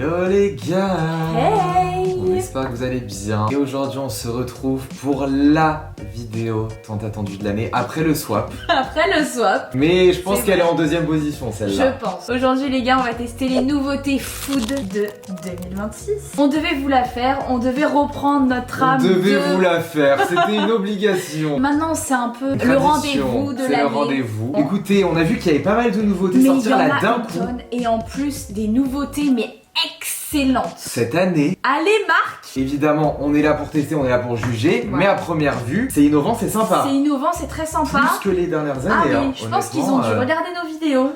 Hello les gars. Hey. On espère que vous allez bien. Et aujourd'hui on se retrouve pour la vidéo tant attendue de l'année après le swap. Après le swap. Mais je pense C'est qu'elle est vrai. en deuxième position celle-là. Je pense. Aujourd'hui les gars, on va tester les nouveautés food de 2026. On devait vous la faire, on devait reprendre notre On âme devait de... vous la faire, c'était une obligation. Maintenant c'est un peu Une le tradition, rendez-vous de c'est l'année. le rendez-vous. On- Écoutez, on a vu qu'il y avait pas mal de nouveautés Mais il y sortir en là a d'un une coup. tonne et en plus des nouveautés mais excellentes. Cette année, Allez Marc. évidemment, on est là pour tester, on est là pour juger, Voilà. mais à première vue, c'est innovant, c'est sympa. C'est innovant, c'est très sympa. Plus que les dernières Ah années. oui, hein, je pense qu'ils ont dû honnêtement, regarder nos vidéos.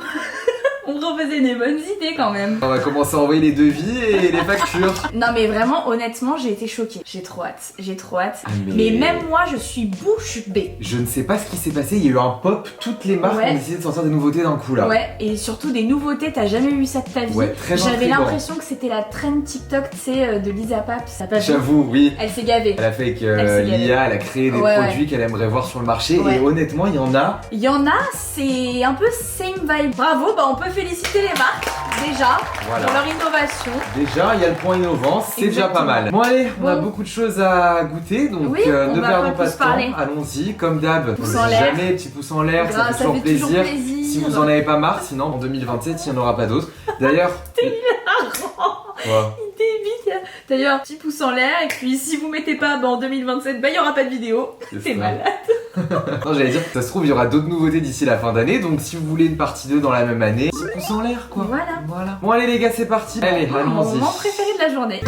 On refaisait des bonnes idées quand même. On va commencer à envoyer les devis et les factures. Non mais vraiment, honnêtement, j'ai été choquée. J'ai trop hâte, j'ai trop hâte. Ah, Mais même moi, je suis bouche bée. Je ne sais pas ce qui s'est passé, il y a eu un pop, toutes les marques Ouais. ont décidé de sortir des nouveautés d'un coup là. Ouais, et surtout des nouveautés, t'as jamais vu ça de ta vie. Ouais, très J'avais intriguant. l'impression que c'était la trend TikTok, tu sais, de Lisa Paps. T'as pas vu? J'avoue, oui. Elle s'est gavée. Elle a fait avec Elle s'est gavée. l'IA, elle a créé des Ouais, produits qu'elle aimerait voir sur le marché Ouais. et honnêtement, il y en a. Il y en a, c'est un peu same vibe. Bravo, bah on peut féliciter les marques, déjà, Voilà. pour leur innovation. Déjà, il y a le point innovant, c'est déjà pas mal. Bon allez, on a Bon. beaucoup de choses à goûter, donc Oui, on ne va perdons pas pas plus de temps. parler. Allons-y, comme d'hab. Pouce en l'air. Jamais petit pouce en l'air, ça Grave, fait toujours plaisir. plaisir. Si vous en avez pas marre, sinon en 2027, il n'y en aura pas d'autres. D'ailleurs. Quoi Débile. D'ailleurs, petit pouce en l'air, et puis si vous mettez pas bah, en 2027, bah il y aura pas de vidéo. C'est ça. malade. Non, j'allais dire, ça se trouve, il y aura d'autres nouveautés d'ici la fin d'année, donc si vous voulez une partie 2 dans la même année, petit pouce en l'air quoi. Voilà. Bon, allez les gars, c'est parti. Allez, Mon allons-y. moment préféré de la journée.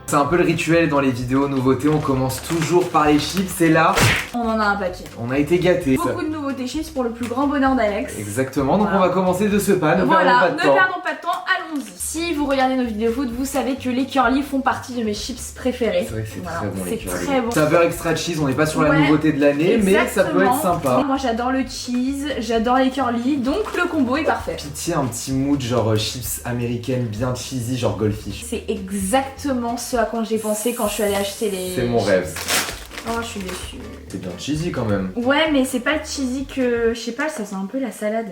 C'est un peu le rituel dans les vidéos nouveautés, on commence toujours par les chips et là, On en a un paquet. on a été gâtés. Beaucoup de nouveautés chips pour le plus grand bonheur d'Alex. Exactement, donc Voilà. on va commencer de ce pas, ne Voilà, perdons pas ne de temps. perdons pas de temps, allons-y. Si vous regardez nos vidéos foot, vous savez que les curly font partie de mes chips préférés. C'est vrai que c'est Voilà, très bon les c'est curly. très bon. Saveur extra cheese, on n'est pas sur la Ouais, nouveauté de l'année, mais ça peut être Exactement. sympa. Moi j'adore le cheese, j'adore les curly, donc le combo est parfait. Pitié, un petit mood genre chips américaines bien cheesy, genre goldfish. C'est exactement ce à quoi j'ai pensé quand je suis allée acheter les... C'est mon rêve. Oh, je suis déçue. C'est bien cheesy quand même. Ouais, mais c'est pas le cheesy que... Je sais pas, ça sent un peu la salade.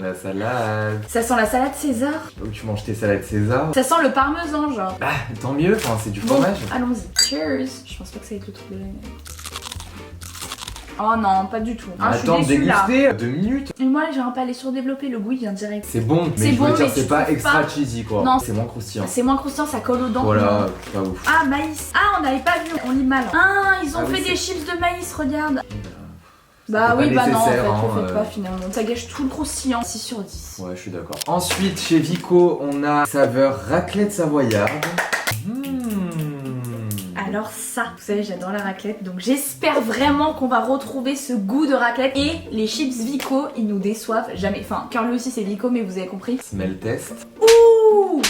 La salade. Ça sent la salade César. Où tu manges tes salades César. Ça sent le parmesan, genre. Bah, tant mieux, enfin, c'est du Bon, fromage. allons-y. Cheers. Je pense pas que ça va être le truc de l'année. Oh non, pas du tout. Ah, je suis Attends, déçue là. déguster 2 minutes. Et moi, j'ai un palais surdéveloppé, le goût il vient direct. C'est bon, mais C'est je veux bon, dire, mais c'est tu pas trouves extra pas cheesy quoi. Non. C'est moins croustillant. C'est moins croustillant, ça colle aux dents. Voilà, Non. pas ouf. Ah, maïs. Ah, on n'avait pas vu, on lit mal. Ah, ils ont Ah oui, fait c'est- des chips de maïs, regarde. C'était Bah pas oui, bah non, en fait, nécessaire, le hein, faites pas finalement. Ça gâche tout le croustillant. 6 sur 10. Ouais, je suis d'accord. Ensuite, chez Vico, on a saveur raclette savoyarde. Alors ça, vous savez, j'adore la raclette, donc j'espère vraiment qu'on va retrouver ce goût de raclette. Et les chips Vico, ils nous déçoivent jamais. Enfin, curly aussi c'est Vico, mais vous avez compris. Smell test. Ouh,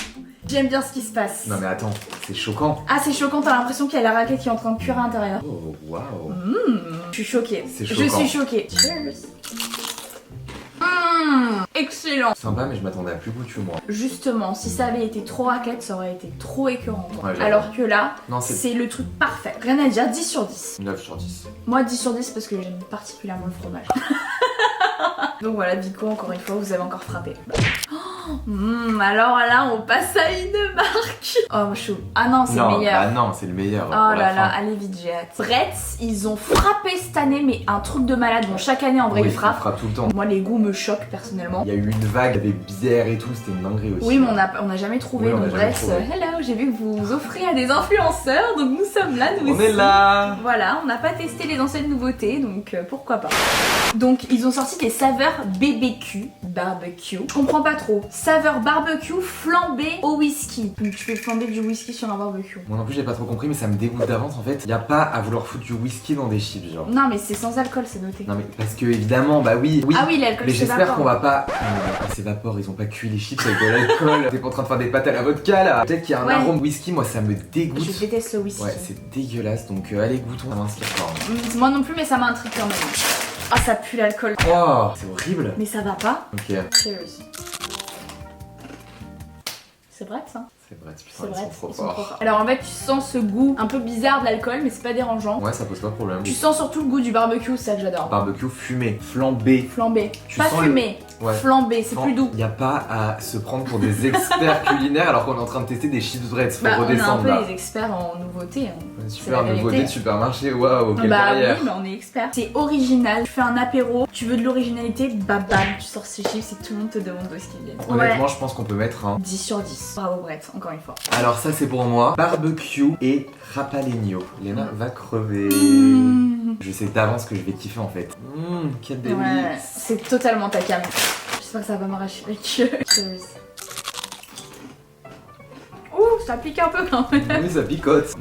j'aime bien ce qui se passe. Non mais attends, c'est choquant. Ah, c'est choquant, t'as l'impression qu'il y a la raclette qui est en train de cuire à l'intérieur. Oh, waouh. Je suis choquée. C'est Je choquant. suis choquée. Cheers. Excellent. Sympa, mais je m'attendais à plus goûteux moi. Justement, si ça avait été trop raclette, ça aurait été trop écœurant. quoi. Ouais, j'avoue. Alors que là, Non, c'est c'est le truc parfait. Rien à dire, 10 sur 10. 9 sur 10. Moi 10 sur 10 parce que j'aime particulièrement le fromage. Donc voilà, Vico, encore une fois, vous avez encore frappé. Alors là, on passe à une marque. Oh, chou. Ah non, c'est le Non, meilleur. bah non, c'est le meilleur. Oh pour la là là, fin. allez vite, j'ai hâte. Bretz, ils ont frappé cette année, mais un truc de malade. Bon, chaque année en vrai, Oui, ils frappent. il frappe tout le temps. Moi, les goûts me choquent personnellement. Il y a eu une vague avec bière et tout, c'était une dinguerie aussi. Oui, mais on n'a jamais trouvé. Oui, on donc n'a jamais Bretz, trouvé. hello, j'ai vu que vous offrez à des influenceurs, donc nous sommes là, nous On aussi. est là. Voilà, on n'a pas testé les anciennes nouveautés, donc pourquoi pas. Donc ils ont sorti des saveurs BBQ, barbecue. Je comprends pas trop. Saveur barbecue flambée au whisky. Donc tu fais flamber du whisky sur un barbecue. Moi non plus j'ai pas trop compris mais ça me dégoûte d'avance en fait. Y a pas à vouloir foutre du whisky dans des chips genre. Non mais c'est sans alcool, c'est noté. Non mais parce que évidemment bah oui. Ah oui, l'alcool Mais s'évapore. j'espère qu'on va pas. Non, ça s'évapore, ils ont pas cuit les chips avec de l'alcool. T'es pas en train de faire des pâtes à la vodka là. Peut-être qu'il y a un Ouais. arôme whisky, moi ça me dégoûte. Je déteste le whisky. Ouais, c'est dégueulasse donc allez goûtons, ça m'inspire pas. Moi non plus, mais ça m'intrigue quand même. Ah, ça pue l'alcool. Oh, c'est horrible. Mais ça va pas. Ok, Cheers. C'est vrai ça. c'est vrai, putain, C'est ils vrai, sont trop ils sont trop forts. forts. Alors en fait, tu sens ce goût un peu bizarre de l'alcool, mais c'est pas dérangeant. Ouais, ça pose pas de problème. Tu sens surtout le goût du barbecue, c'est ça que j'adore. Barbecue fumé, flambé. Flambé. Tu Pas sens fumé. Ouais. flambé, c'est plus doux. Il n'y a pas à se prendre pour des experts culinaires alors qu'on est en train de tester des chips Bretz. Faut Bah, on est un redescendre peu là. les experts en nouveautés. Hein. Super la nouveauté vérité. de supermarché, waouh, quelle Bah carrière. oui, mais on est experts. C'est original, tu fais un apéro, tu veux de l'originalité, bah bam, tu sors ces chips et tout le monde te demande d'où est-ce qu'ils viennent. Honnêtement, je pense qu'on peut mettre un. 10 sur 10. Bravo Brett, encore une fois. Alors ça c'est pour moi, barbecue et rapalegno. Léna va crever. Je sais d'avance que je vais kiffer en fait. Quel délice. Ouais, c'est totalement ta cam. J'espère que ça va m'arracher la queue. Cheers. Ouh, ça pique un peu quand même. Oui, ça picote.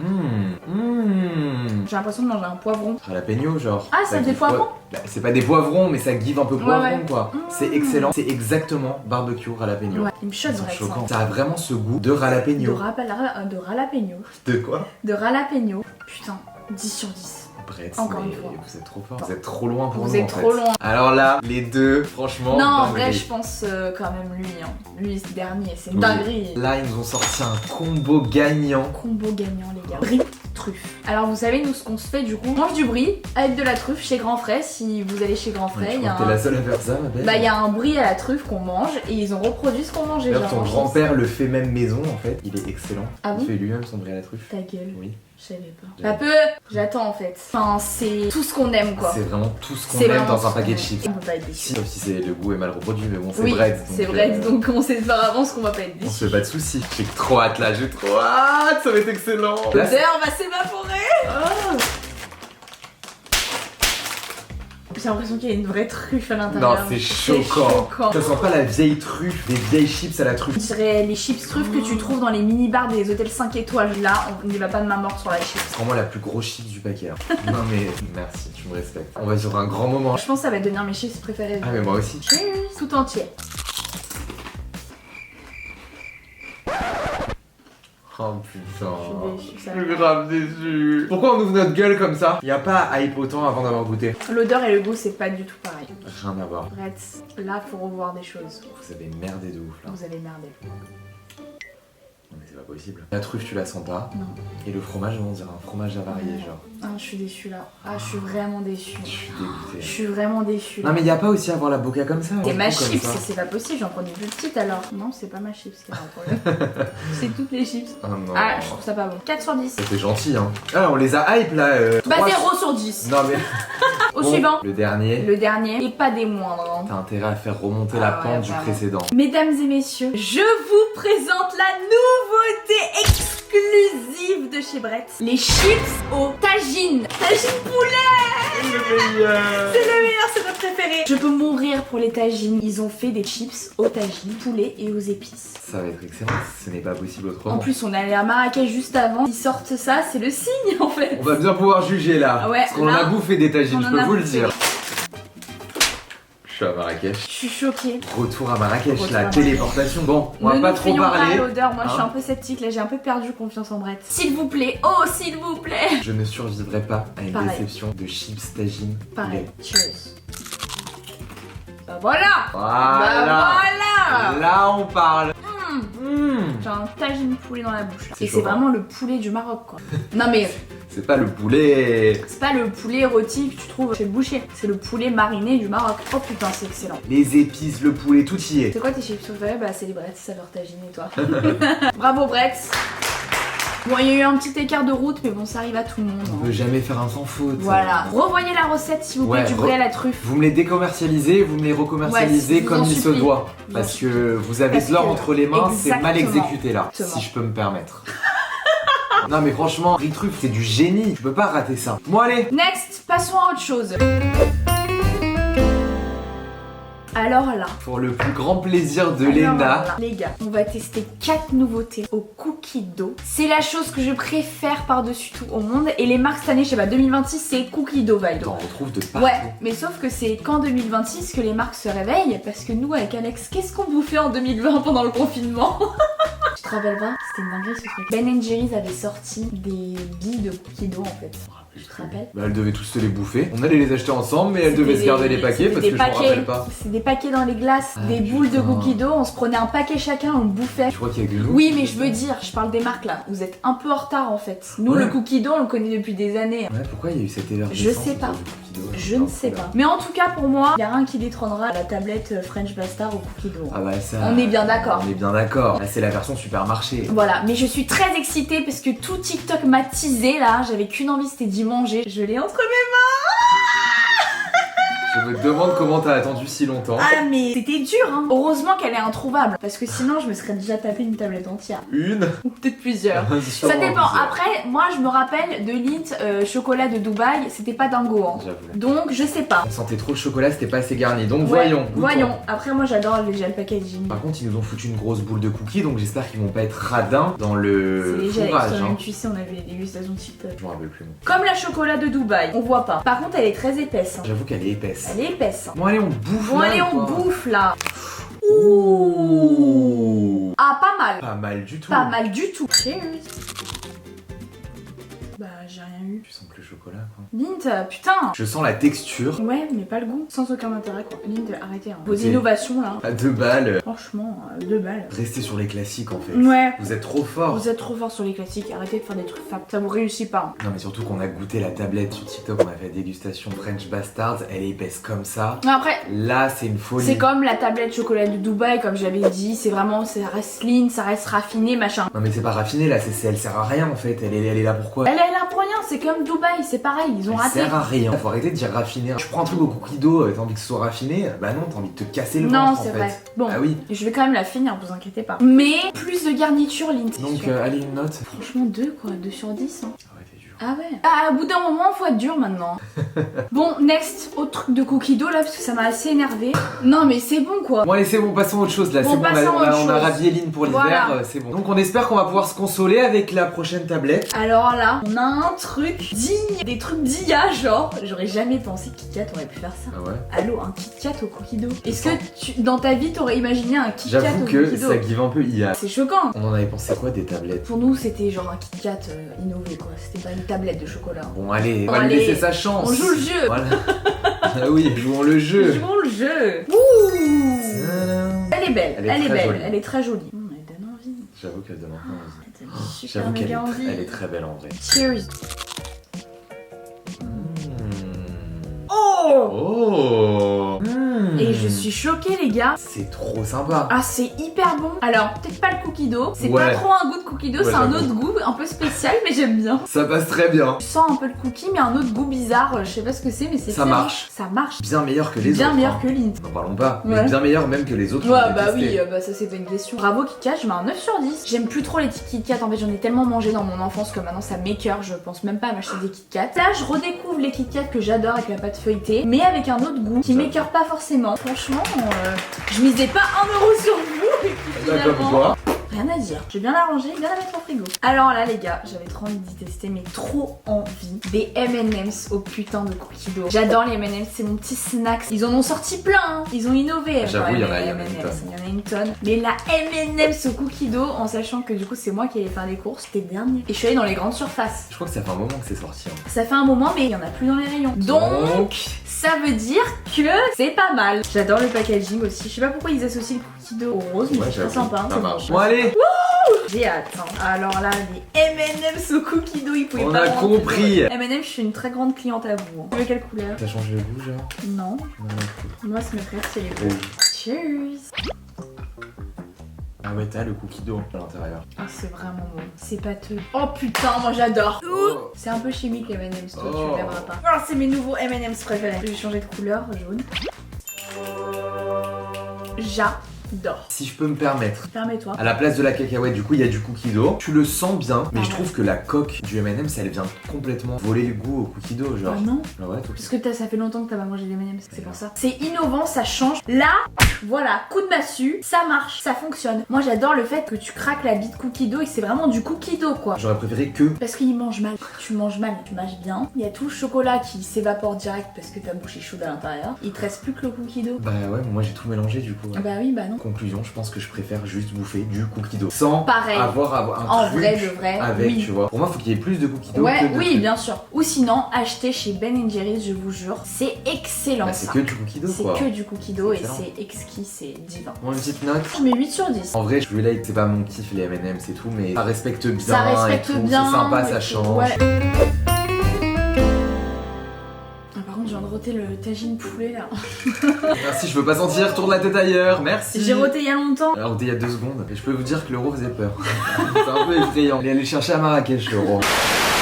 J'ai l'impression de manger un poivron. Jalapeno genre. Ah, c'est des give poivrons quoi. Bah, c'est pas des poivrons mais ça give un peu poivron ouais. quoi. C'est excellent. C'est exactement barbecue jalapeno. Ouais, il me choque Ils sont Brett. choquants. hein. Ça a vraiment ce goût de jalapeno. De jalapeno. De quoi? De jalapeno. Putain, 10 sur 10. Brett, Encore mais une fois. vous êtes trop fort. Vous êtes trop loin pour Vous nous êtes en trop fait. loin. Alors là, les deux, franchement. Non, en dinguerie. vrai, je pense quand même lui. Hein. Lui, ce dernier, c'est une Oui. dinguerie. Là, ils nous ont sorti un combo gagnant. Combo gagnant, les gars. Brie, truffe. Alors, vous savez, nous, ce qu'on se fait du coup, on mange du brie avec de la truffe chez Grand Frais. Si vous allez chez Grand Frais, Je il y crois a que t'es la seule à faire ça, ma belle. Bah, il y a un brie à la truffe qu'on mange et ils ont reproduit ce qu'on mangeait. D'ailleurs, genre, ton en grand-père le fait même maison en fait. Il est excellent. Ah Il bon fait lui-même son brie à la truffe. Ta gueule. Oui. Je savais pas. J'avais- Pas peu. J'attends en fait. Enfin, c'est tout ce qu'on aime quoi. C'est vraiment tout ce qu'on C'est aime vraiment dans ce un qu'on paquet de aime. chips. On peut pas être déçu. Sauf si c'est le goût est mal reproduit, mais bon, c'est Oui, Bretz. c'est vrai, donc on sait par avance qu'on va pas être On se déçu. fait pas de soucis. J'ai trop hâte là, j'ai trop hâte, ça va être excellent. Là, L'odeur va s'évaporer. J'ai l'impression qu'il y a une vraie truffe à l'intérieur. non, c'est choquant. Ça sent pas la vieille truffe, des vieilles chips à la truffe. On dirait les chips truffes que tu trouves dans les mini-bars des hôtels 5 étoiles. Là, on n'y va pas de main morte sur la chips. C'est vraiment la plus grosse chips du paquet. hein. Non mais merci, tu me respectes. On va sur un grand moment. Je pense que ça va devenir mes chips préférées. Ah mais moi aussi. Cheers. Tout entier. Oh putain. Je suis déçue, ça Je suis va. grave déçu. Pourquoi on ouvre notre gueule comme ça? Y a pas à hype autant avant d'avoir goûté. L'odeur et le goût, c'est pas du tout pareil. Rien à voir. Brett, là, faut revoir des choses. Vous avez merdé de ouf là. Vous allez merder. Non mais c'est pas possible. La truffe tu la sens pas. Non. Et le fromage on dirait un fromage avarié genre. Ah, je suis déçue là. Ah, je suis vraiment déçue. Je suis Je dégoûté. suis vraiment déçue. Non mais y a pas aussi à avoir la boca comme ça. C'est un ma coup comme chips, ça. c'est pas possible, j'en prenais plus petite alors. Non, c'est pas ma chips qui a un problème. C'est toutes les chips. Oh non. Ah, je trouve ça pas bon. 4 sur 10. C'était gentil hein. Ah on les a hype là. Bah 3 0 sur 10. Non mais. Au Bon, suivant. Le dernier. Le dernier, et pas des moindres. hein. T'as intérêt à faire remonter la Ah ouais, pente du vraiment. précédent. Mesdames et messieurs, je vous présente la nouveauté exclusive de chez Brett. Les chips au tagine. Tagine poulet. Le meilleur. C'est le meilleur, c'est notre préféré. Je peux mourir pour les tagines. Ils ont fait des chips au tagine, poulet et aux épices. Ça va être excellent. Ce n'est pas possible autrement. En plus, on allait à Marrakech juste avant. Ils sortent ça, c'est le signe en fait. On va bien pouvoir juger là. Ah ouais, parce qu'on en là, a bouffé des tagines, on je en peux a vous le bouffé. dire. Je suis à Marrakech. Je suis choquée. Retour à Marrakech, Retour la à Marrakech. téléportation. Bon, on Ne va pas nous trop fions pas parler. à l'odeur, moi je suis Hein un peu sceptique là, j'ai un peu perdu confiance en Brett. S'il vous plaît, oh s'il vous plaît. Je ne survivrai pas à une Pareil. déception de chips tagine. Pareil, poulet. cheers. Bah voilà. Voilà. Bah voilà. Là on parle. J'ai un tagine poulet dans la bouche. C'est Et c'est chaud, hein. vraiment le poulet du Maroc quoi. Non mais C'est pas le poulet. c'est pas le poulet rôti que tu trouves chez le boucher, c'est le poulet mariné du Maroc. Oh putain, c'est excellent. Les épices, le poulet, tout y est. C'est quoi tes chips préférés? Bah c'est les Brett, saveur tagine et toi. Bravo Brett. Bon, il y a eu un petit écart de route, mais bon, ça arrive à tout le monde. On hein. peut jamais faire un sans faute. Voilà. Revoyez la recette s'il vous plaît Ouais, du poulet à la truffe. Vous me les décommercialisez, vous me les recommercialisez Ouais, je vous comme en il se supplie. doit. Je vous en Parce que vous avez Parce de l'or que- entre les mains, c'est mal Exactement. exécuté là. Exactement. Si je peux me permettre. Non mais franchement, riz truffe, c'est du génie. Tu peux pas rater ça. Bon allez. Next, passons à autre chose. Alors là, Pour le plus grand plaisir de alors Léna. là, les gars, on va tester 4 nouveautés au cookie dough. C'est la chose que je préfère par-dessus tout au monde. Et les marques cette année, je sais pas, 2026, c'est cookie dough vibe. T'en retrouves de partout. Ouais, mais sauf que c'est qu'en 2026 que les marques se réveillent. Parce que nous, avec Alex, qu'est-ce qu'on bouffait en 2020 pendant le confinement? Tu te rappelles pas? C'était une dinguerie ce truc. Ben Jerry's avait sorti des billes de cookie dough en fait. Tu te rappelles? Bah, elles devaient tous se les bouffer. On allait les acheter ensemble, mais elles devaient se C'était garder les paquets parce que je des me rappelle pas. C'est des paquets dans les glaces, Ah, des boules de putain. cookie dough, on se prenait un paquet chacun, on le bouffait. Je crois qu'il y a que nous. Oui, mais je veux dire, je parle des marques là, vous êtes un peu en retard en fait. Nous, Ouais. le cookie dough, on le connaît depuis des années. Ouais, pourquoi il y a eu cette évergence Je sais pas. autour du cookie Je ne sais pas. Mais en tout cas, pour moi, il y a rien qui détrônera la tablette French Bastard au cookie dough. Ah bah ça... On est bien d'accord. On est bien d'accord. Là, c'est la version supermarché. Voilà, mais je suis très excitée parce que tout TikTok m'a teasé là. J'avais qu'une envie, c'était d'y manger. Je l'ai entre mes mains. Je me demande comment t'as attendu si longtemps. Ah mais c'était dur hein. Heureusement qu'elle est introuvable parce que sinon je me serais déjà tapé une tablette entière. Une Ou peut-être plusieurs. Ça dépend. Après, moi je me rappelle de Lindt chocolat de Dubaï, c'était pas dingo hein. J'avoue. Donc je sais pas. On sentait trop le chocolat, c'était pas assez garni. Donc Ouais, voyons. goûtons. Voyons. Après moi j'adore le gel packaging. Par contre, ils nous ont foutu une grosse boule de cookies, donc j'espère qu'ils vont pas être radins dans C'est le léger avec fourrage. toi-même, tu sais, on avait les dégustations TikTok. Je m'en rappelle plus. Moi. Comme la chocolat de Dubaï, on voit pas. Par contre elle est très épaisse. Hein. J'avoue qu'elle est épaisse. Elle est épaisse. Hein. Bon allez, on bouffe Bon là, allez ou on pas bouffe là. Ouh. Ah pas mal. Pas mal du tout. Pas mal du tout. Cheers. Bah j'ai rien eu. Tu sens que le chocolat quoi. Lindt, putain. Je sens la texture. Ouais, mais pas le goût. Sans aucun intérêt quoi. Lindt, arrêtez. Hein. Vos Ok. innovations là. À 2 balles. Franchement, 2 balles. Restez sur les classiques en fait. Ouais. Vous êtes trop fort. Vous êtes trop fort sur les classiques. Arrêtez de faire des trucs fat. Ça vous réussit pas. Hein. Non mais surtout qu'on a goûté la tablette sur TikTok, on a fait la dégustation French Bastards, elle est épaisse comme ça. Mais après, Là c'est une folie. c'est comme la tablette chocolat de Dubaï, comme j'avais dit. C'est vraiment, ça reste lean, ça reste raffiné, machin. Non mais c'est pas raffiné là, elle sert à rien en fait, elle est là pourquoi? Elle est là pour rien. C'est comme Dubaï. C'est pareil. Ils ont Elle raté. sert à rien. Faut arrêter de dire raffiné. Tu prends un truc au cookie dough, t'as envie que ce soit raffiné, bah non, t'as envie de te casser le Non, ventre en c'est fait. vrai. Bon, Ah oui. je vais quand même la finir, vous inquiétez pas. Mais plus de garniture, Lindt. c'est Donc sûr. allez une note. Franchement, 2 quoi. 2 sur 10. Hein. Ah ouais, t'es dur. Ah ouais. Ah, au bout d'un moment, faut être dur maintenant. Bon, next, autre truc de cookie dough là, parce que ça m'a assez énervé. Non, mais c'est bon quoi. Bon allez c'est bon, passons à autre chose là, Bon, c'est bon, passons à autre on a chose. radié Lynn pour l'hiver, Voilà. c'est bon. Donc on espère qu'on va pouvoir se consoler avec la prochaine tablette. Alors là, on a un truc digne des trucs d'IA, genre. J'aurais jamais pensé que Kit Kat aurait pu faire ça. Ah ouais. Allô, un Kit Kat au cookie dough. Est-ce que dans ta vie t'aurais imaginé un Kit Kat au J'avoue cookie que dough? ça give un peu IA. C'est choquant. On en avait pensé quoi des tablettes? Pour nous, c'était genre un Kit Kat innové quoi. C'était pas une tablette de chocolat. Bon allez, on Bon, va lui allez, laisser sa chance. On joue le jeu. Voilà. Ah oui, jouons le jeu. Jouons le jeu. Ouh. Tadam. Elle est belle. Elle est Elle est très belle. jolie. Elle est très jolie. Elle donne envie. J'avoue qu'elle donne un peu envie. Elle donne super J'avoue qu'elle méga envie. elle est très belle en vrai. Cheers. Oh. Oh. Et je suis choquée les gars. C'est trop sympa. Ah c'est hyper bon. Alors peut-être pas le cookie dough. C'est Ouais. pas trop un goût de cookie dough. Ouais, C'est un j'avoue. autre goût un peu spécial mais j'aime bien. Ça passe très bien. Je sens un peu le cookie mais un autre goût bizarre. Je sais pas ce que c'est mais c'est Ça très marche. bon. Ça marche. Bien meilleur que les Bien autres. meilleur hein. que Lindt. N'en parlons pas. Ouais. Mais bien meilleur même que les autres. Ouais qu'on a bah testés. oui, bah ça c'est pas une question. Bravo Kit Kat, je mets un 9 sur 10. J'aime plus trop les petits Kit Kat, en fait j'en ai tellement mangé dans mon enfance que maintenant ça m'écœure, je pense même pas à m'acheter des Kit Kat. Là je redécouvre les Kit Kat que j'adore avec la pâte feuilletée, mais avec un autre goût qui m'écœure pas forcément. Franchement, je misais pas 1€ sur vous et puis Bah, comme finalement... quoi. Rien à dire. Je vais bien la ranger, bien la mettre au frigo. Alors là les gars, j'avais trop envie d'y tester, mais trop envie. Des M&M's au putain de cookie dough. J'adore les M&M's, c'est mon petit snack. Ils en ont sorti plein, hein. Ils ont innové. J'avoue, quand il y même, en a les une M&M's. tonne. Il y en a une tonne. Mais la M&M's au cookie dough, en sachant que du coup c'est moi qui allais faire les courses, c'était le dernier. Et je suis allée dans les grandes surfaces. Je crois que ça fait un moment que c'est sorti. hein. Ça fait un moment, mais il y en a plus dans les rayons. Donc, ça veut dire que c'est pas mal. J'adore le packaging aussi. Je sais pas pourquoi ils associent le cookie dough au rose, mais Ouais, c'est très j'avoue, sympa. hein, ça c'est marche. bon. Bon allez, J'ai hâte. Hein. Alors là, les M&M's au cookie dough, ils pouvaient on pas a rentrer compris. dedans. M&M's, je suis une très grande cliente à vous. Hein. Tu veux quelle couleur? T'as changé le goût, genre? Non. Non, non. Moi, ce me ferait c'est les Oui. beaux. Cheers. Ah ouais, t'as le cookie dough à l'intérieur. Ah, c'est vraiment bon. C'est pâteux. Oh putain, moi j'adore. Oh. C'est un peu chimique les M&M's, toi, tu Oh. le verras pas. Alors, c'est mes nouveaux M&M's préférés. Je vais changer de couleur, jaune. J'adore. Si je peux me permettre. Permets-toi. À la place de la cacahuète, du coup, il y a du cookie dough. Tu le sens bien, mais Ah je ouais. trouve que la coque du M&M's, elle vient complètement voler le goût au cookie dough, genre. Ah non? Ah ouais, tout Parce que ça fait longtemps que t'as pas mangé des M&M's, c'est pour ça. C'est innovant, ça change. Là, voilà, coup de massue, ça marche, ça fonctionne. Moi j'adore le fait que tu craques la bite cookie dough et que c'est vraiment du cookie dough quoi. J'aurais préféré que. Parce qu'il mange mal. Tu manges mal, tu manges bien. Il y a tout le chocolat qui s'évapore direct parce que ta bouche est chaude à l'intérieur. Il te reste plus que le cookie dough. Bah ouais, moi j'ai tout mélangé du coup. Ah bah oui, bah non. Conclusion, je pense que je préfère juste bouffer du cookie dough. Sans Pareil. avoir un En truc vrai de vrai, avec, oui. tu vois. Pour moi, faut qu'il y ait plus de cookie dough Ouais, que de oui, trucs. bien sûr. Ou sinon, acheter chez Ben Jerry's, je vous jure, c'est excellent Bah, c'est ça. que du cookie dough C'est quoi. que du cookie dough et C'est excellent. c'est exquis, c'est divin. Bon, une petite note. Je mets 8 sur 10. En vrai, je voulais like, c'est pas mon kiff les M&M's et tout, mais ça respecte bien Ça respecte et tout. bien. C'est sympa, et ça tout. change. Ouais. Ah, par contre, je viens de roté le tagine poulet là. Merci, je veux pas sentir, tourne la tête ailleurs, merci. J'ai roté il y a longtemps. Alors roté il y a 2 secondes, et je peux vous dire que l'euro faisait peur. C'est un peu effrayant. Il est allé chercher à Marrakech l'euro.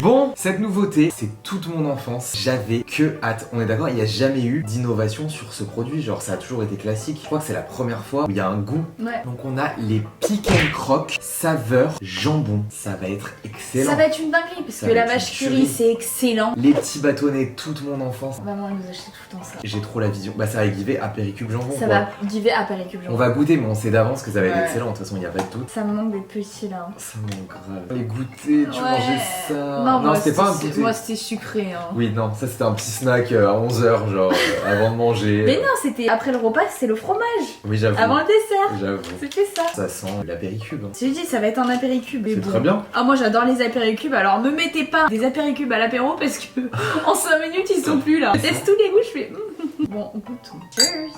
Bon, cette nouveauté, c'est toute mon enfance. J'avais que hâte. On est d'accord, il n'y a jamais eu d'innovation sur ce produit. Genre, ça a toujours été classique. Je crois que c'est la première fois où il y a un goût. Ouais. Donc, on a les Pick and Croc saveur jambon. Ça va être excellent. Ça va être une dinguerie parce Ça que va la être vache une curry tuerie. c'est excellent. Les petits bâtonnets, toute mon enfance. On va vraiment nous acheter tout le temps ça. J'ai trop la vision. Bah, ça va giver apéricube jambon. Ça quoi. va diver à Péricube. On va goûter, mais on sait d'avance que ça va être Ouais. excellent. De toute façon, il n'y a pas de doute. Ça me manque d'être petit là. Ça me manque grave. Les goûters, tu Ouais. mangeais ça. Non, moi, c'était pas un goûter. Moi c'était sucré hein. Oui, non, ça c'était un petit snack à 11h, genre avant de manger. Mais non, c'était après le repas, c'est le fromage. Oui, j'avoue. Avant le dessert. J'avoue. C'était ça. Ça sent l'apéricube. Hein. Je te dis, ça va être un apéricube. mais C'est bon. très bien. Ah, moi j'adore les apéricubes, alors me mettez pas des apéricubes à l'apéro parce que en 5 minutes ils sont plus là. Je teste tous les goûts, je fais. Bon, goûtons. Cheers.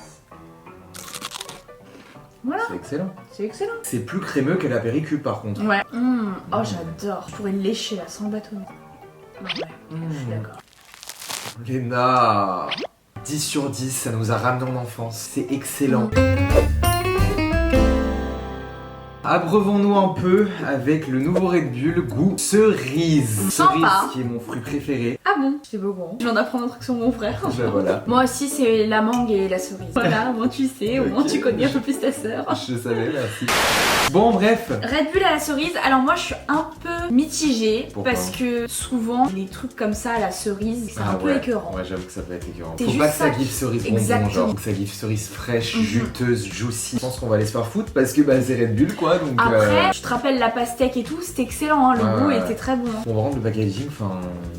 Voilà, C'est excellent. c'est excellent. C'est plus crémeux que l'apéricube par contre. Ouais. Oh, j'adore. Je pourrais le lécher là sans le bâtonnet. Ouais, je suis d'accord. Léna 10 sur 10, ça nous a ramené en enfance. C'est excellent. Abreuvons-nous un peu avec le nouveau Red Bull goût cerise. Sympa. Cerise qui est mon fruit préféré. Ah bon, c'est beau bon. Je viens d'apprendre un truc sur mon frère. Ben voilà. Moi aussi c'est la mangue et la cerise. Voilà, au moins tu sais, au moins Ok. tu connais un peu plus ta sœur. Je savais, merci. Bon, bref. Red Bull à la cerise, alors moi je suis un peu mitigée Pourquoi parce que souvent les trucs comme ça à la cerise c'est un peu ouais. écœurant. Ouais, j'avoue que ça peut être écœurant. C'est Faut juste pas que ça ça give cerise bonbon, Exactement. genre. Faut que ça give cerise fraîche, Mhm. juteuse, juicy. Je pense qu'on va aller se faire foutre parce que bah, c'est Red Bull quoi. Donc, Après, je te rappelle la pastèque et tout, c'était excellent, hein, le Ouais, goût ouais. était très bon. on va rendre le packaging, enfin,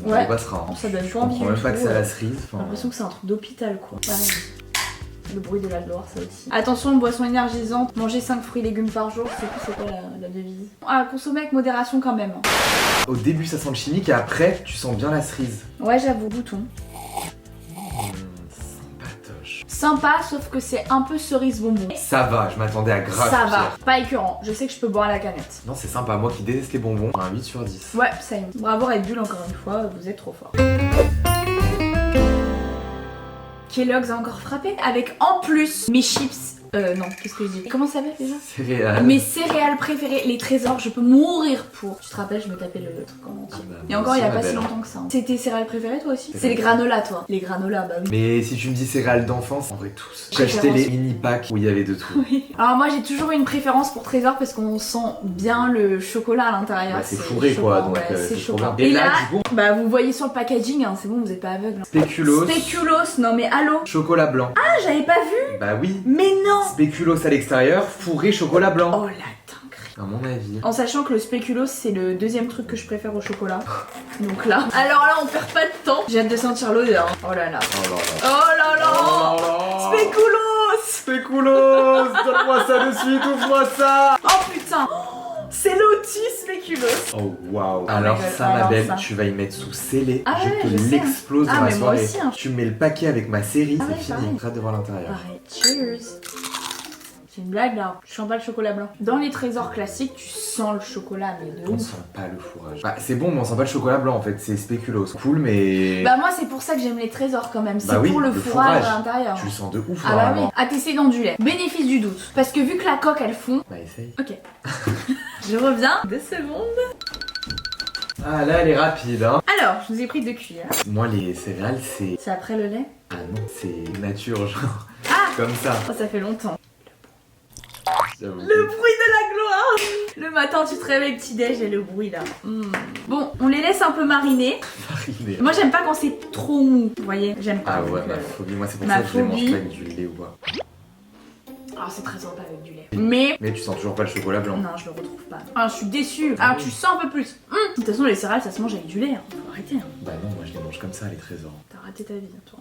on Ouais. le passera. Hein. Ça donne Je toujours envie comprends du même pas que tout, c'est à la ouais. cerise. J'ai Enfin, l'impression que c'est un truc d'hôpital quoi. Ouais. Le bruit de l'Aldor, ça aussi. Attention, boisson énergisante, manger 5 fruits et légumes par jour, c'est quoi la devise? À consommer avec modération quand même. au début, ça sent le chimique et après, tu sens bien la cerise. Ouais, j'avoue, bouton. Sympatoche. Sympa, sauf que c'est un peu cerise bonbon. Ça va, je m'attendais à grave Ça pire. va, pas écœurant. Je sais que je peux boire à la canette. Non, c'est sympa. Moi qui déteste les bonbons, un 8 sur 10. Ouais, ça y est. Bravo Red Bull encore une fois, vous êtes trop fort. Kellogg's a encore frappé avec en plus mes chips. Non, qu'est-ce que je dis? Comment ça s'appelle déjà? Céréales. Mes céréales préférées, les trésors, je peux mourir pour. Tu te rappelles, je me tapais le truc en entier. Ah bah, Et moi encore, il y a aussi, pas ma si belle. longtemps que ça. hein. C'est tes céréales préférées toi aussi? C'est C'est les vrai. granolas toi. Les granolas, bah oui. Mais si tu me dis céréales d'enfance, en vrai tous. J'ai acheté les mini packs où il y avait de tout. Oui. Alors moi j'ai toujours eu une préférence pour Trésor parce qu'on sent bien le chocolat à l'intérieur. Bah, c'est fourré quoi, choquant, donc ouais, c'est trop choquant. bien. Et là, du coup, bah vous voyez sur le packaging, hein, c'est bon, vous êtes pas aveugle. hein. spéculoos, Spéculoos, non mais allô. chocolat blanc. Ah j'avais pas vu. Bah oui. Mais non. Spéculoos à l'extérieur, fourré chocolat blanc. Oh la dinguerie. À mon avis. En sachant que le spéculoos c'est le deuxième truc que je préfère au chocolat. Donc là. Alors là on perd pas de temps. J'ai hâte de sentir l'odeur. hein. Oh là là. Oh là là. Oh là là. Oh là là. Spéculoos. Spéculoos, donne-moi ça de suite, ouvre-moi ça. Oh putain. C'est l'outil spéculoos. Oh waouh. Alors my God, ça ma alors belle, ça. tu vas y mettre sous scellé. Ah je ouais, te je sais, hein. l'explose Ah, dans la mais moi soirée. aussi, hein. Tu mets le paquet avec ma série, Ah c'est ouais, fini. pareil. J'ai hâte de voir l'intérieur. Pareil, cheers. C'est une blague là, je sens pas le chocolat blanc. Dans les trésors classiques, tu sens le chocolat, mais de On ouf. sent pas le fourrage. Bah c'est bon, mais on sent pas le chocolat blanc en fait, c'est spéculoos. Cool, mais Bah moi c'est pour ça que j'aime les trésors quand même, c'est Bah oui, pour le le fourrage fourrage. à l'intérieur. tu le sens de ouf Ah bah oui, normalement. à tester dans du lait. Bénéfice du doute. Parce que vu que la coque elle fond, Bah essaye. ok. Je reviens, 2 secondes. Ah là elle est rapide hein. Alors, je vous ai pris 2 cuillères. Moi les céréales c'est... C'est après le lait. Ah non, c'est nature genre. Ah Comme ça. Oh ça fait longtemps. J'avoue. Le bruit de la gloire. Le matin tu te réveilles petit déj et le bruit là. Bon, on les laisse un peu mariner. Mariné. Moi j'aime pas quand c'est trop mou, vous voyez, j'aime pas. Ah ouais, Donc, ma phobie, moi c'est pour ma ça que je les mange phobie. pas avec du lait ou quoi. Alors c'est très sympa avec du lait. Mais Mais tu sens toujours pas le chocolat blanc. non, je le retrouve pas. Alors je suis déçue. Alors tu sens un peu plus. De toute façon les céréales ça se mange avec du lait. hein. Faut arrêter. hein. Bah non, moi je les mange comme ça les trésors. T'as raté ta vie, hein, toi.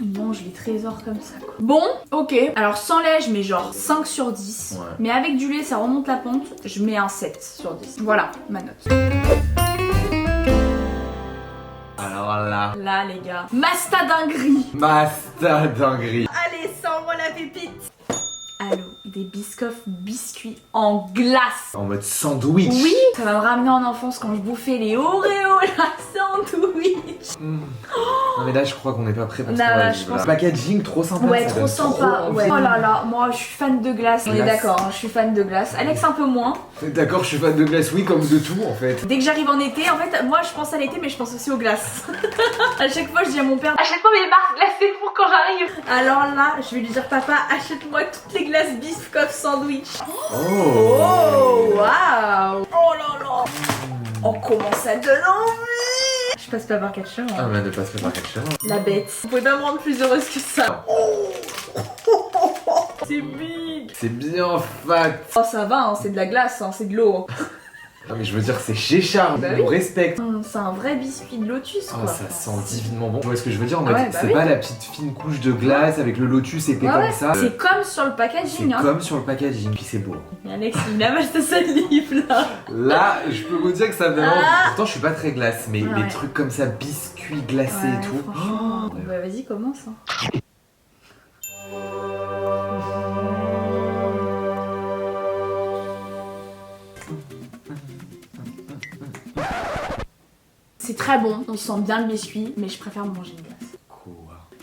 Ils mangent les trésors comme ça quoi. Bon, ok. Alors sans lait je mets genre 5 sur 10. Ouais. Mais avec du lait ça remonte la pente. Je mets un 7 sur 10. Voilà ma note. Alors là. Là les gars. Masta dinguerie. Masta dinguerie. Allez, sors-moi la pépite. Allô, des biscuits en glace. En mode sandwich. Oui, ça va me ramener en enfance quand je bouffais les Oreos là, sandwich. Non mais là je crois qu'on n'est pas prêt pour Non, ce qu'on là, va je vivre, pense- là. Packaging trop sympa. Ouais, ça trop donne sympa. envie. Ouais. Oh là là, moi je suis fan de glace. On est Glace. d'accord, hein, je suis fan de glace. Alex un peu moins. D'accord, je suis fan de glace, oui, comme de tout en fait. Dès que j'arrive en été, en fait, moi je pense à l'été, mais je pense aussi aux glaces. À chaque fois, je dis à mon père, achète-moi mes barres glacées pour quand j'arrive. Alors là, je vais lui dire, papa, achète-moi toutes les glaces Biscoff sandwich. Oh, waouh. Oh là là. Oh, comment ça donne envie. Je passe pas par quatre chemins. Ah mais ne passe pas par quelque chose. La bête. Vous pouvez pas me rendre plus heureuse que ça. Oh. C'est big. C'est bien fat. Oh, ça va, hein, c'est de la glace, hein, c'est de l'eau. Non mais je veux dire, c'est Chéchard, Bah on oui. respecte. C'est un vrai biscuit de lotus, Oh, quoi. ça sent divinement bon. Tu vois ce que je veux dire en Ah mode, ouais, bah c'est oui. pas la petite fine couche de glace avec le lotus épais Ouais, comme ouais. ça. C'est comme sur le C'est packaging, hein. comme sur le packaging, puis c'est beau. Et Alex, il avale sa salive là. Là, je peux vous dire que ça me donne envie. Ah. Pourtant, je suis pas très glace, mais Ouais. les trucs comme ça, biscuits glacés et tout. Franchement. Oh, ouais. Bah, vas-y, commence. Hein. C'est très bon, on sent bien le biscuit, mais je préfère manger une glace. Quoi.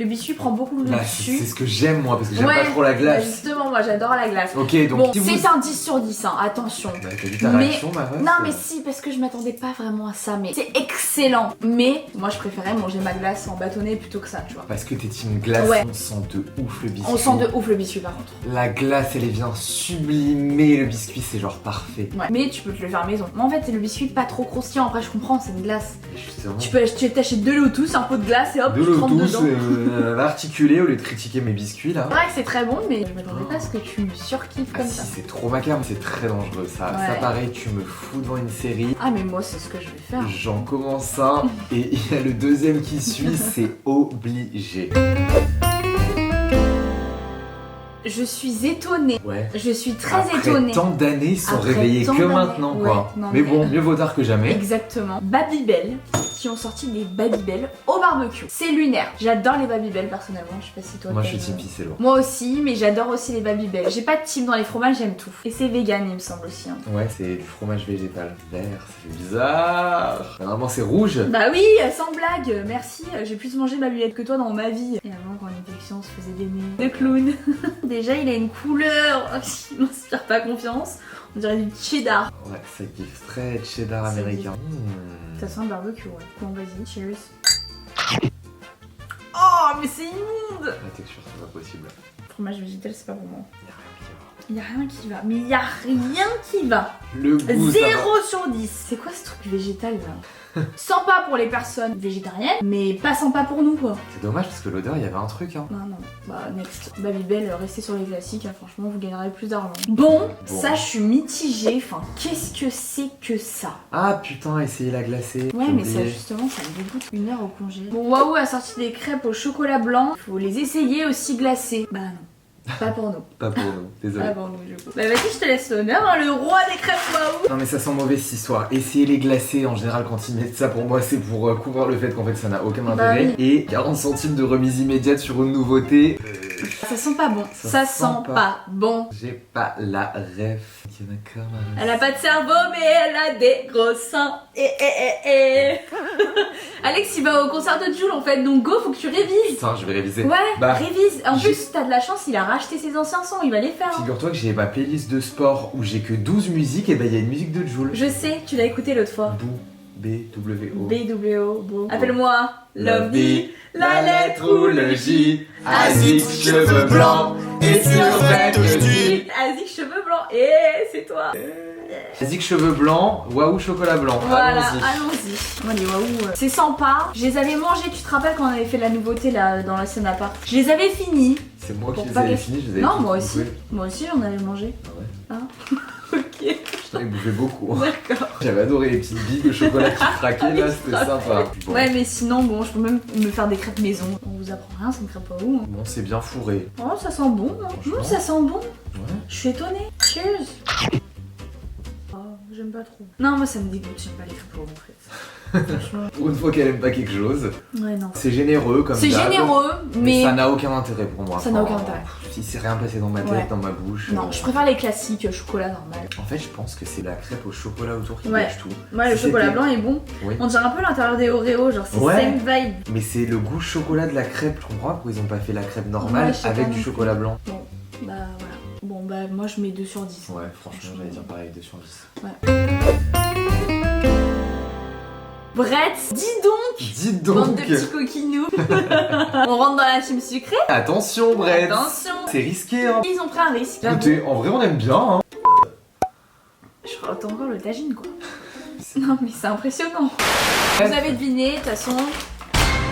Le biscuit prend beaucoup de Bah, dessus. c'est ce que j'aime moi, parce que j'aime Ouais, pas trop la bah, glace. justement, moi j'adore la glace. Ok, donc Bon, si vous... c'est un 10 sur 10, hein, attention. Bah, t'as vu ta Mais- réaction, ma ref Non mais si, parce que je m'attendais pas vraiment à ça, mais c'est excellent. Mais moi je préférais manger ma glace en bâtonnet plutôt que ça, tu vois. Parce que t'es team glace, Ouais. on sent de ouf le biscuit. On sent de ouf le biscuit par contre. La glace, elle vient sublimer le biscuit, c'est genre parfait. Ouais. Mais tu peux te le faire maison. Mais en fait, c'est le biscuit pas trop croustillant. Après, je comprends, c'est une glace. Et justement, Tu peux t'achètes de lotus, un pot de glace et hop, de tu trempes lotus, dedans. l'articulé au lieu de critiquer mes biscuits là. C'est vrai que c'est très bon, mais je m'attendais pas à ce que tu surkiffes Ah comme si, ça. c'est trop macabre, c'est très dangereux ça. Ouais. Ça pareil, tu me fous devant une série. Ah, mais moi, c'est ce que je vais faire. J'en commence un et il y a le deuxième qui suit, c'est obligé. Je suis étonnée. Ouais. Je suis très Après étonnée. tant d'années, ils sont Après réveillés tant que d'années, maintenant quoi. ouais, non, mais mais- bon, mieux vaut tard que jamais. Exactement. Babybel, qui ont sorti des Babybel au barbecue. C'est lunaire. J'adore les Babybel personnellement. Je sais pas si toi. Moi je suis t'aimes. team Piscello. Moi aussi, mais j'adore aussi les Babybel. J'ai pas de team dans les fromages, j'aime tout. Et c'est vegan, il me semble aussi. Hein. Ouais, c'est du fromage végétal. Vert, ça fait bizarre. Normalement c'est rouge. Bah oui, sans blague, merci. J'ai plus mangé Babybel que toi dans ma vie. Et avant, quand on était petits, on se faisait des nez de clown. Déjà, il a une couleur qui m'inspire pas confiance. On dirait du cheddar. Ouais, ça kiffe très cheddar Ça américain. Ça sent le barbecue, ouais. Bon, vas-y, cheers. Oh, mais c'est immonde! La texture, c'est pas possible. Fromage végétal, c'est pas pour moi. Y a rien qui va. Il y a rien qui va. Mais il y a rien qui va. Le goût, ça 0 va. sur 10. C'est quoi ce truc végétal là? Sympa pour les personnes végétariennes, mais pas sympa pour nous quoi. C'est dommage parce que l'odeur, il y avait un truc hein. Non, non. Bah, next. Babybel, restez sur les classiques, hein, franchement, vous gagnerez plus d'argent. Bon, ça, je suis mitigée. Enfin, qu'est-ce que c'est que ça? Ah putain, essayez la glacée. Ouais, J'ai mais ça, oublié. justement, ça me dégoûte. 1 heure au congé. Bon, Waouh a sorti des crêpes au chocolat blanc. Faut les essayer aussi glacées. Bah, non. Pas pour nous. Pas pour nous, désolé. Pas pour nous, du coup. Bah, vas-y, je te laisse l'honneur, hein, le roi des crêpes Waouh. Non mais ça sent mauvais cette histoire. Essayez les glacés, en général quand ils mettent ça pour moi c'est pour couvrir le fait qu'en fait ça n'a aucun Bah intérêt. Et 40 centimes de remise immédiate sur une nouveauté. Ça sent pas bon. Ça sent pas bon. J'ai pas la ref. Il y en a comme un... Elle a pas de cerveau, mais elle a des gros seins. Alex, il va au concert de Jul en fait, donc go, faut que tu révises. Putain, je vais réviser. Ouais, Bah, révise. En j'ai- plus, t'as de la chance, il a racheté ses anciens sons, il va les faire. Hein. Figure-toi que j'ai ma playlist de sport où j'ai que 12 musiques et bah il y a une musique de Jul. Je sais, tu l'as écouté l'autre fois. Bou, B-W-O. BWO, beau. Appelle-moi Love B. la lettre ou le J. Azik, cheveux blancs et survêt le J. Azik, cheveux blancs. Et c'est toi. Azik, cheveux blancs, waouh, chocolat blanc. Voilà, Allons-y. allons-y. Moi, les waouh, c'est sympa. Je les avais mangés, tu te rappelles quand on avait fait la nouveauté là dans la scène à part. Je les avais finis. C'est moi Pour qui les pas avais les- finis, je les avais Non, tous moi aussi. bouffés. Moi aussi, j'en avais mangé. Ah ouais. Hein. Ok. Putain, ils bouffaient beaucoup. D'accord. J'avais adoré les petites billes de chocolat qui craquaient là, c'était sympa. Bon. Ouais, mais sinon, bon, je peux même me faire des crêpes maison. On vous apprend rien, c'est une crêpe à où. Hein. Bon, c'est bien fourré. Oh, ça sent bon. Hein. Franchement. Ça sent bon. Ouais. Je suis étonnée. Cheers. J'aime pas trop. Non, moi ça me dégoûte, j'aime pas les crêpes au en fait. Franchement. Pour une fois qu'elle aime pas quelque chose. Ouais, non. C'est généreux comme C'est d'hab, généreux, mais. ça n'a aucun intérêt pour moi. Ça n'a aucun intérêt. Si c'est rien passé dans ma tête, Ouais. dans ma bouche. Non, je préfère les classiques chocolat normal. En fait, je pense que c'est la crêpe au chocolat autour qui Ouais. gâche tout. Ouais, le Si chocolat c'était- blanc est bon. Oui. On dirait un peu l'intérieur des Oreos, genre c'est Ouais. same vibe. Mais c'est le goût chocolat de la crêpe. Je comprends pas pourquoi ils ont pas fait la crêpe normale Ouais, je sais avec pas du non chocolat plus. blanc. Bon, bah voilà. Bon, bah moi je mets 2 sur 10. Ouais, franchement, j'allais dire pareil, 2 sur 10. Brett, dis donc, Dis bande donc. de petits coquinous. On rentre dans la team sucrée. Attention, Brett. Attention. C'est risqué, hein. Ils ont pris un risque. Écoutez, en vrai, on aime bien, hein. Je rate encore le tagine quoi. Non mais c'est impressionnant. Vous avez deviné, de toute façon,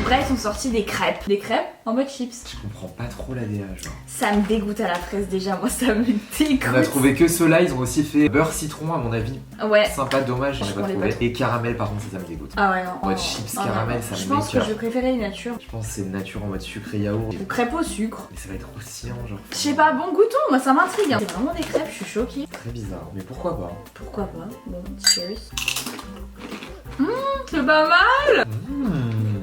Brett ont sorti des crêpes. Des crêpes en mode chips. Je comprends pas trop l'ADA, genre. Ça me dégoûte à la fraise déjà, moi ça me dégoûte. On a trouvé que ceux-là, ils ont aussi fait beurre citron, à mon avis. Ouais. Sympa, dommage, j'en ai Je pas connais trouvé. pas trop. Et caramel, par contre, ça me dégoûte. Ah ouais, non. En mode chips caramel, ça Je me pense que m'écoeure. je vais préférer les natures. Je pense que c'est nature en mode sucré yaourt. Ou crêpes au sucre. Mais ça va être croustillant, genre. Je sais pas, bon goûtons, moi ça m'intrigue. Hein. C'est vraiment des crêpes, je suis choquée. Très bizarre. Mais pourquoi pas? Pourquoi pas? Bon, cheers. C'est pas mal.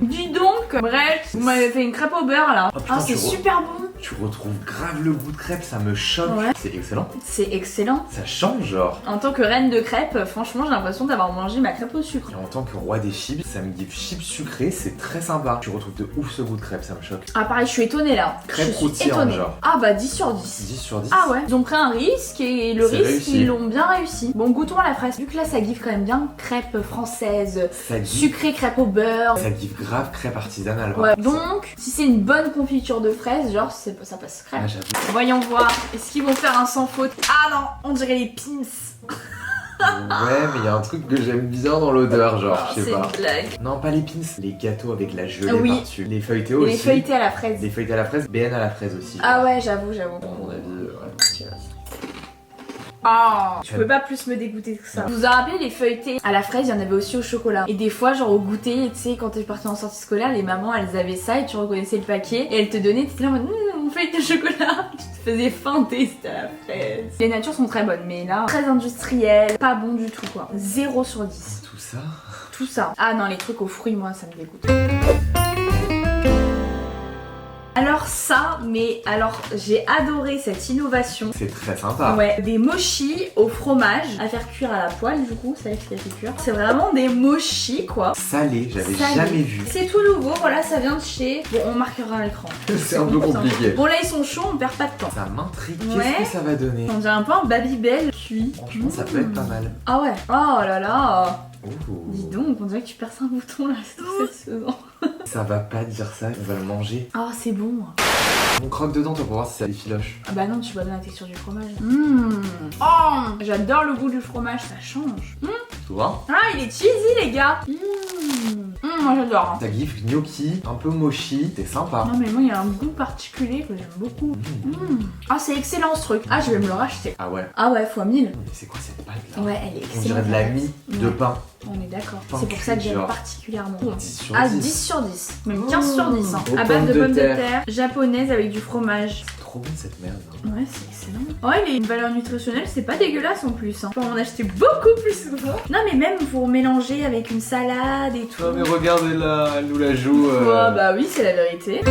Dis donc, Brett, vous m'avez fait une crêpe au beurre là. Oh, putain, Ah, c'est tu vois. super bon. Tu retrouves grave le goût de crêpe, ça me choque. Ouais. C'est excellent. C'est excellent. Ça change, genre. En tant que reine de crêpes, franchement, j'ai l'impression d'avoir mangé ma crêpe au sucre. Et en tant que roi des chips, ça me give chips sucrés, c'est très sympa. Tu retrouves de ouf ce goût de crêpe, ça me choque. Ah, pareil, je suis étonnée là. Crêpe je suis croustillante, étonnée. genre. Ah, bah 10 sur 10. 10 sur 10. Ah ouais, ils ont pris un risque et le C'est risque, réussi. ils l'ont bien réussi. Bon, goûtons à la fraise. Vu que là, ça give quand même bien crêpe française, Ça give, sucré crêpe au beurre. ça give grave crêpe artisanale. Ouais, quoi. donc, si c'est une bonne confiture de fraises, genre, ça passe crêpe. Ah, j'avoue. Voyons voir, est-ce qu'ils vont faire un sans faute? Ah non, on dirait les Pim's. Ouais, mais il y a un truc que j'aime bien dans l'odeur, genre, je sais C'est pas. une blague. Non, pas les pins, les gâteaux avec la gelée Oui. par-dessus. Les feuilletés Et aussi. les feuilletés à la fraise. Les feuilletés à la fraise, BN à la fraise aussi. Ah ouais, j'avoue. À mon avis, ouais. Ah, tu peux pas plus me dégoûter que ça. Vous vous rappelez les feuilletés à la fraise, il y en avait aussi au chocolat. Et des fois, genre au goûter, tu sais, quand t'es partie en sortie scolaire, les mamans elles avaient ça et tu reconnaissais le paquet et elles te donnaient, t'étais là en mode mon feuilleté au chocolat. Tu te faisais feinter, c'était à la fraise. Les natures sont très bonnes, mais là, très industriel, pas bon du tout quoi. 0 sur 10. Tout ça. Tout ça. Ah non, les trucs aux fruits, moi, ça me dégoûte. Alors ça, mais alors j'ai adoré cette innovation. C'est très sympa. Ouais, des mochis au fromage à faire cuire à la poêle du coup, ça qui a fait cuire. C'est vraiment des mochis quoi. Salé, j'avais Salé. jamais vu. C'est tout nouveau, voilà, ça vient de chez... Bon, on marquera à l'écran. C'est un peu compliqué. Bon là ils sont chauds, on perd pas de temps. Ça m'intrigue, Ouais. qu'est-ce que ça va donner? On dirait un peu un Babybel cuit. Franchement, ça peut être pas mal. Ah ouais. Oh là là. Ouh. Dis donc, on dirait que tu perces un bouton là, c'est trop satisfaisant. Ça va pas dire ça, on va le manger. Ah c'est bon. On croque dedans, toi, pour voir si ça effiloche. Ah bah non, tu vois bien la texture du fromage. Oh, j'adore le goût du fromage, ça change. Tu vois? Ah, il est cheesy les gars. Moi j'adore. Hein. Ça give gnocchi, un peu mochi, c'est sympa. Non mais moi il y a un goût particulier que j'aime beaucoup. Ah c'est excellent ce truc. Ah je vais me le racheter. Ah ouais. Ah ouais, fois 1000. Mais c'est quoi cette pâte là? Ouais, elle est On excellente. dirait de la mie de Ouais. pain. On est d'accord. Pain C'est pour ça que cuit, j'aime genre. particulièrement. 10 sur Ah 10. 10 sur 10. Même 15 sur 10. Hein. Aux À base pommes de de pommes de terre. terre japonaise avec du fromage. Trop bon cette merde. Ouais, c'est excellent. Ouais, il a une valeur nutritionnelle, c'est pas dégueulasse en plus. Hein. Faut en acheter beaucoup plus souvent. Non, mais même pour mélanger avec une salade et tout. Oh mais regardez là, elle nous la joue. Oh, bah oui, c'est la vérité.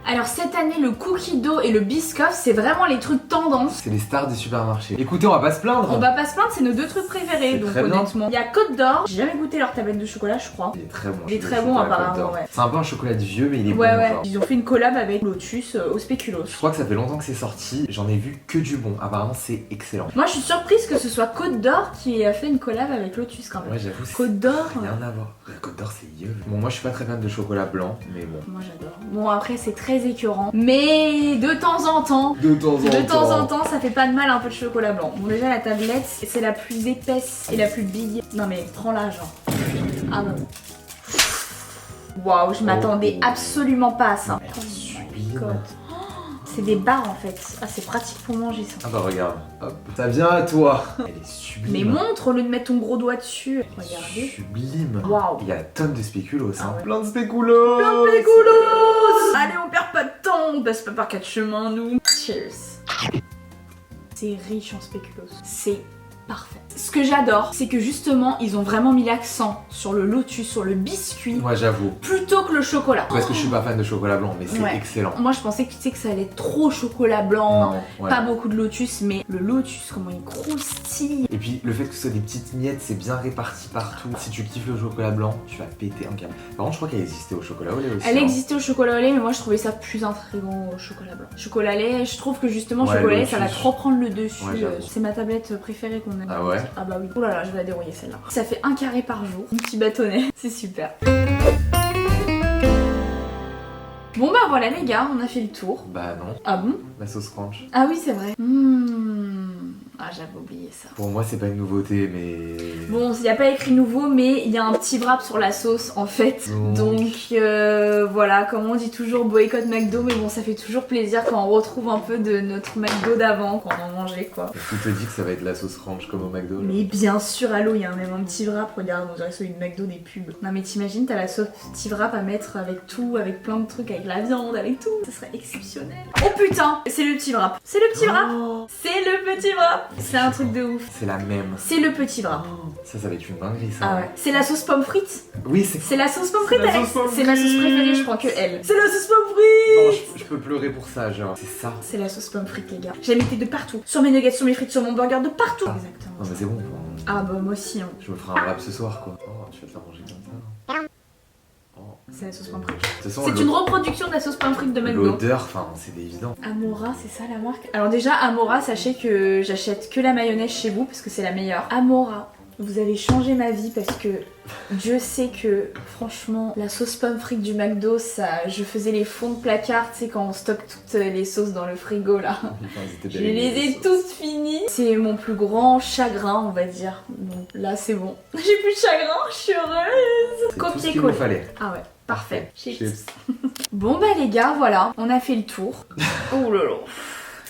Alors cette année, le cookie dough et le biscoff, c'est vraiment les trucs tendance. C'est les stars des supermarchés. Écoutez, on va pas se plaindre. On va pas se plaindre, c'est nos 2 trucs préférés, C'est donc très bien. honnêtement. Il y a Côte d'Or, j'ai jamais goûté leur tablette de chocolat, je crois. Il est très bon. Il est le très bon, chocolat apparemment, Côte d'Or. ouais. C'est un peu un chocolat de vieux, mais il est Ouais, bon. ouais. Genre. Ils ont fait une collab avec Lotus au spéculoos. Je crois que ça fait longtemps que c'est sorti. J'en ai vu que du bon. Apparemment, c'est excellent. Moi, je suis surprise que ce soit Côte d'Or qui a fait une collab avec Lotus quand même. Ouais, j'avoue. c'est Côte d'Or. Rien à voir. La Côte d'Or, c'est vieux. Bon, moi, je suis pas très fan de chocolat blanc, mais bon. Moi j'adore. Bon après c'est très écœurant. Mais de temps en temps, De temps en temps. ça fait pas de mal un peu de chocolat blanc. Bon déjà la tablette c'est la plus épaisse et la plus big. Non mais prends-la genre. Ah bon. Waouh, je m'attendais absolument pas à ça. Elle est Oh my sublime. God. C'est des barres en fait. Ah c'est pratique pour manger ça. Ah bah regarde. Hop. Ça vient à toi. Elle est sublime. Mais montre au lieu de mettre ton gros doigt dessus. Elle est Regardez. Sublime. Waouh. Il y a tonnes de spéculoos. Ah Hein. ouais. Plein de spéculoos. Plein de pécoulos. Allez on perd pas de temps, on passe pas par 4 chemins nous. Cheers. C'est riche en spéculoos. C'est parfait. Ce que j'adore, c'est que justement, ils ont vraiment mis l'accent sur le lotus, sur le biscuit, Moi j'avoue. plutôt que le chocolat. Parce que je suis pas fan de chocolat blanc, mais c'est Ouais. excellent. Moi, je pensais que tu sais que ça allait être trop chocolat blanc, Non, ouais. pas beaucoup de lotus, mais le lotus, comment il croustille. Et puis le fait que ce soit des petites miettes, c'est bien réparti partout. Si tu kiffes le chocolat blanc, tu vas péter un câble. Par contre, je crois qu'elle existait au chocolat au lait aussi. Elle hein. existait au chocolat au lait, mais moi je trouvais ça plus intriguant au chocolat blanc. Chocolat lait, je trouve que justement Ouais, chocolat lait, lotus. ça va trop prendre le dessus. Ouais, j'avoue. C'est ma tablette préférée qu'on a. Ah ouais? Ah bah oui. Oh là là, je vais la dérouiller celle-là. Ça fait 1 carré par jour. Un petit bâtonnet. C'est super. Bon bah voilà les gars, on a fait le tour. Bah non, Ah bon? la sauce ranch. Ah oui c'est vrai. Ah j'avais oublié ça. Pour moi, c'est pas une nouveauté, mais. Bon, il n'y a pas écrit nouveau, mais il y a un petit wrap sur la sauce en fait. Donc voilà, comme on dit toujours, boycott McDo, mais bon, ça fait toujours plaisir quand on retrouve un peu de notre McDo d'avant, quand on en mangeait quoi. Est-ce que tu te dis que ça va être la sauce ranch comme au McDo là Mais bien sûr, allô, il y a même un petit wrap, regarde, on dirait celui de McDo des pubs. Non mais t'imagines, t'as la sauce petit wrap à mettre avec tout, avec plein de trucs, avec la viande, avec tout. Ça serait exceptionnel. Oh putain, c'est le petit wrap. C'est le petit wrap. Oh, C'est le petit wrap. C'est un truc de ouf. c'est la même. C'est le petit wrap. Ça va être une dinguerie ça. Ah ouais. C'est la sauce pomme frite. Oui, c'est. C'est la sauce pomme frite, C'est la Alex. sauce pomme C'est ma sauce frite. préférée, je crois que elle. C'est la sauce pomme Non, frite. je peux pleurer pour ça, genre. C'est ça. C'est la sauce pomme frite, les gars. Je la mettais de partout. Sur mes nuggets, sur mes frites, sur mon burger, de partout. Non Exactement. mais c'est bon. Ah bah moi aussi. Hein. Je me ferai un wrap ce soir quoi. Oh, tu vas te la manger comme ça. Oh. C'est la sauce pomme frite. De toute façon, C'est une reproduction de la sauce pomme frite de McDo. l'odeur, enfin, c'est évident. Amora, c'est ça la marque? Alors déjà, Amora, sachez que j'achète que la mayonnaise chez vous parce que c'est la meilleure. Amora, vous avez changé ma vie parce que Dieu sait que franchement, la sauce pomme frite du McDo, ça, je faisais les fonds de placard, tu sais, quand on stocke toutes les sauces dans le frigo là. Enfin, ils étaient Je belles, les ai sauces. toutes finies. C'est mon plus grand chagrin, on va dire. Donc là, c'est bon. J'ai plus de chagrin, je suis heureuse. C'est tout ce qu'il Copier-coller. nous fallait. Ah ouais, parfait. Chips. Bon bah les gars, voilà, on a fait le tour. Oh là là.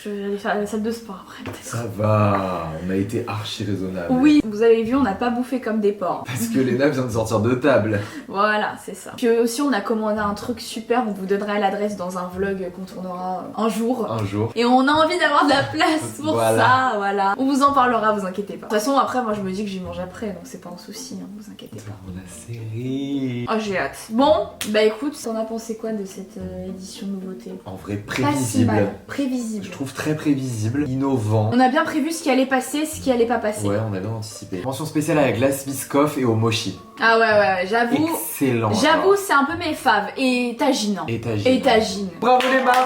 Je vais aller faire la salle de sport après peut-être. Ça va, on a été archi raisonnable. Oui, vous avez vu, on n'a pas bouffé comme des porcs. Parce que Léna vient de sortir de table. Voilà, c'est ça. Puis aussi, on a commandé un truc super, on vous donnera l'adresse dans un vlog qu'on tournera un jour. Un jour. Et on a envie d'avoir de la place pour Voilà. ça, voilà. On vous en parlera, vous inquiétez pas. De toute façon, après, moi je me dis que j'y mange après, donc c'est pas un souci, hein, vous inquiétez pas. On a série. Oh, j'ai hâte. Bon, bah écoute, t'en as pensé quoi de cette édition nouveauté? En vrai, Pas si prévisible. mal. Prévisible. Je trouve très prévisible, innovant. On a bien prévu ce qui allait passer, ce qui allait pas passer. Ouais, on a bien anticipé. Mention spéciale à la glace Biscoff et au mochi. Ah ouais, j'avoue. Excellent. J'avoue, c'est un peu mes faves. Et tagine. Hein. Et tagine. Et tagine. Bravo les marques.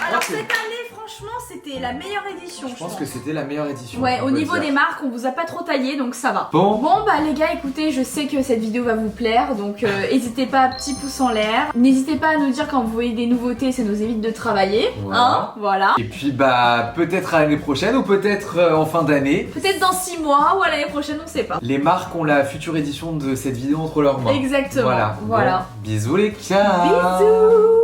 Alors Ok. cette année, franchement, c'était la meilleure édition. Je pense que c'était la meilleure édition. Ouais, on au peut niveau le des dire. marques, on vous a pas trop taillé, donc ça va. Bon, Bon bah les gars, écoutez, je sais que cette vidéo va vous plaire, donc n'hésitez pas à petit pouce en l'air. N'hésitez pas à nous dire quand vous voyez des nouveautés, ça nous évite de travailler. Voilà. Hein, voilà. et puis bah peut-être à l'année prochaine ou peut-être en fin d'année. Peut-être dans 6 mois ou à l'année prochaine, on sait pas. Les marques ont la future édition de cette vidéo entre leurs mains. Exactement. Voilà. Voilà. Bon, bisous les cas. Bisous.